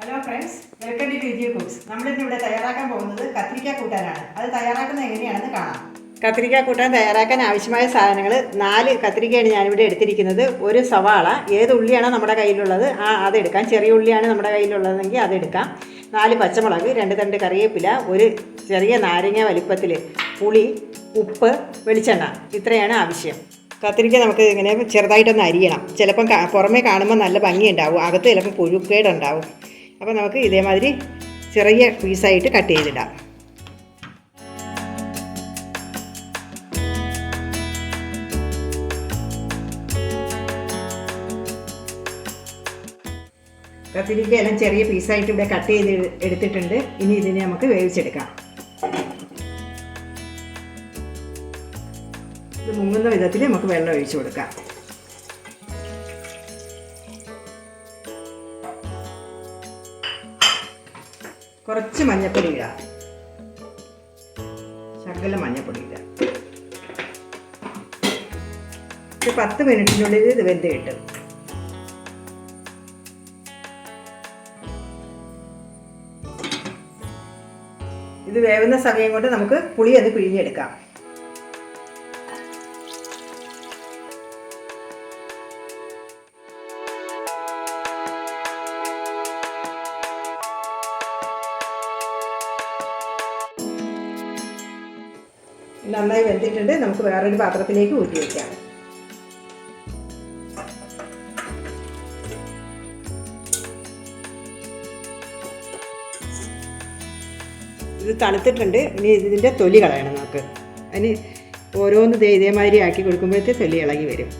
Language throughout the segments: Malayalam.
ഹലോ ഫ്രണ്ട്സ്, വെൽക്കം ടു രുചി കുക്സ്. നമ്മളിന്ന് ഇവിടെ തയ്യാറാക്കാൻ പോകുന്നത് കത്തിരിക്ക കൂട്ടാനാണ്. അത് തയ്യാറാക്കുന്നത് എങ്ങനെയാണെന്ന് കാണാം. കത്തിരിക്ക കൂട്ടാൻ തയ്യാറാക്കാൻ ആവശ്യമായ സാധനങ്ങൾ 4 കത്തിരിക്കയാണ് ഞാനിവിടെ എടുത്തിരിക്കുന്നത്. ഒരു സവാള, ഏത് ഉള്ളിയാണോ നമ്മുടെ കയ്യിലുള്ളത് അതെടുക്കാം. ചെറിയ ഉള്ളിയാണ് നമ്മുടെ കയ്യിലുള്ളതെങ്കിൽ അതെടുക്കാം. 4 പച്ചമുളക്, 2 തണ്ട് കറിവേപ്പില, ഒരു ചെറിയ നാരങ്ങ വലിപ്പത്തിൽ പുളി, ഉപ്പ്, വെളിച്ചെണ്ണ, ഇത്രയാണ് ആവശ്യം. കത്തിരിക്ക നമുക്ക് ഇങ്ങനെ ചെറുതായിട്ടൊന്ന് അരിയണം. ചിലപ്പം പുറമേ കാണുമ്പോൾ നല്ല ഭംഗിയുണ്ടാവും, അകത്ത് ചിലപ്പോൾ പുഴുക്കേടുണ്ടാവും. അപ്പോൾ നമുക്ക് ഇതേമാതിരി ചെറിയ പീസായിട്ട് കട്ട് ചെയ്തിടാം. കത്തിരിക്ക എല്ലാം ചെറിയ പീസായിട്ട് ഇവിടെ കട്ട് ചെയ്ത് എടുത്തിട്ടുണ്ട്. ഇനി ഇതിനെ നമുക്ക് വേവിച്ചെടുക്കാം. ഇത് മുങ്ങുന്ന വിധത്തിൽ നമുക്ക് വെള്ളം ഒഴിച്ചു കൊടുക്കാം. കുറച്ച് മഞ്ഞൾപ്പൊടി ഇടാം, ശകലം മഞ്ഞൾപ്പൊടി ഇടാം. 10 മിനിറ്റിനുള്ളിൽ ഇത് വെന്ത് കിട്ടും. ഇത് വേവുന്ന സമയം കൊണ്ട് നമുക്ക് പുളി അത് പിഴിഞ്ഞെടുക്കാം. നന്നായി വെന്തിട്ടുണ്ട്. നമുക്ക് വേറൊരു പാത്രത്തിലേക്ക് ഊറ്റി വയ്ക്കാം. ഇത് തണുത്തിട്ടുണ്ട്. ഇനി ഇതിൻ്റെ തൊലി കളയണം നമുക്ക്. അതിന് ഓരോന്ന് ഇതേമാതിരി ആക്കി കൊടുക്കുമ്പോഴത്തെ തൊലി ഇളകി വരും.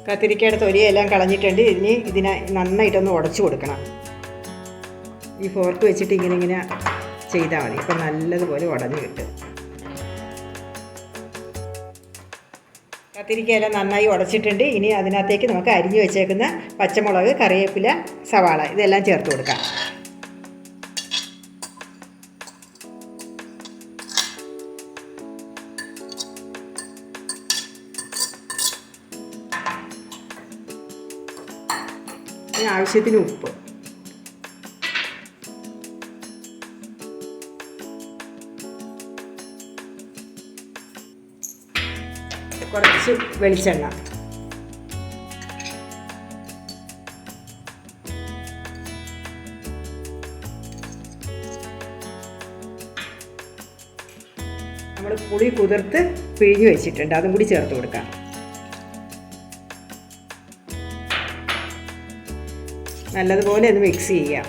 കത്തിരിക്കയുടെ തൊലിയെല്ലാം കളഞ്ഞിട്ടുണ്ട്. ഇതിനെ നന്നായിട്ടൊന്ന് ഉടച്ചു കൊടുക്കണം. ഈ ഫോർക്ക് വെച്ചിട്ട് ഇങ്ങനെ ചെയ്താൽ മതി. ഇപ്പം നല്ലതുപോലെ ഉടഞ്ഞു കിട്ടും. കത്തിരിക്കയെല്ലാം നന്നായി ഉടച്ചിട്ടുണ്ട്. ഇനി അതിനകത്തേക്ക് നമുക്ക് അരിഞ്ഞു വെച്ചേക്കുന്ന പച്ചമുളക്, കറിവേപ്പില, സവാള ഇതെല്ലാം ചേർത്ത് കൊടുക്കാം. ആവശ്യത്തിന് ഉപ്പ്, കുറച്ച് വെളിച്ചെണ്ണ, നമ്മൾ പുളി കുതിർത്ത് പിഴിഞ്ഞ് വെച്ചിട്ടുണ്ട്, അതും കൂടി ചേർത്ത് കൊടുക്കാം. നല്ലതുപോലെ ഒന്ന് മിക്സ് ചെയ്യാം.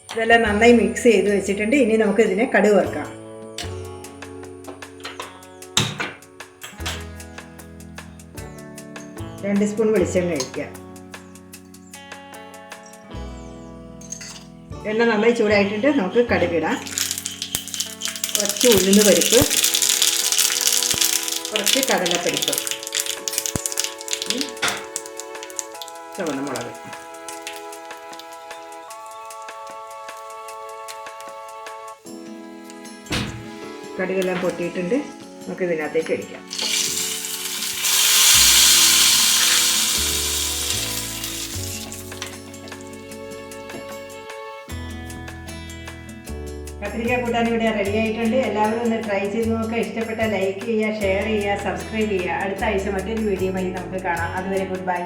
ഇതെല്ലാം നന്നായി മിക്സ് ചെയ്ത് വെച്ചിട്ടുണ്ട്. ഇനി നമുക്ക് ഇതിനെ കടുക് വറുക്കാം. രണ്ട് സ്പൂൺ വെളിച്ചെണ്ണ ഒഴിക്കുക. എണ്ണ നന്നായി ചൂടായിട്ടുണ്ട്. നമുക്ക് കടുകിടാം. കുറച്ച് ഉഴുന്ന് പരിപ്പ്, കുറച്ച് കടലപ്പരിപ്പ്, ചുവന്ന മുളക്. കടുകെല്ലാം പൊട്ടിയിട്ടുണ്ട്. നമുക്ക് ഇതിനകത്തേക്ക് ഒഴിക്കാം. കത്തിരിക്ക കൂട്ടാൻ ഇവിടെ റെഡി ആയിട്ടുണ്ട്. എല്ലാവരും ഒന്ന് ട്രൈ ചെയ്ത് നോക്കുക. ഇഷ്ടപ്പെട്ട ലൈക്ക് ചെയ്യുക, ഷെയർ ചെയ്യുക, സബ്സ്ക്രൈബ് ചെയ്യുക. അടുത്ത ആഴ്ച മറ്റൊരു വീഡിയോയുമായി നമുക്ക് കാണാം. അതുവരെ ഗുഡ് ബൈ.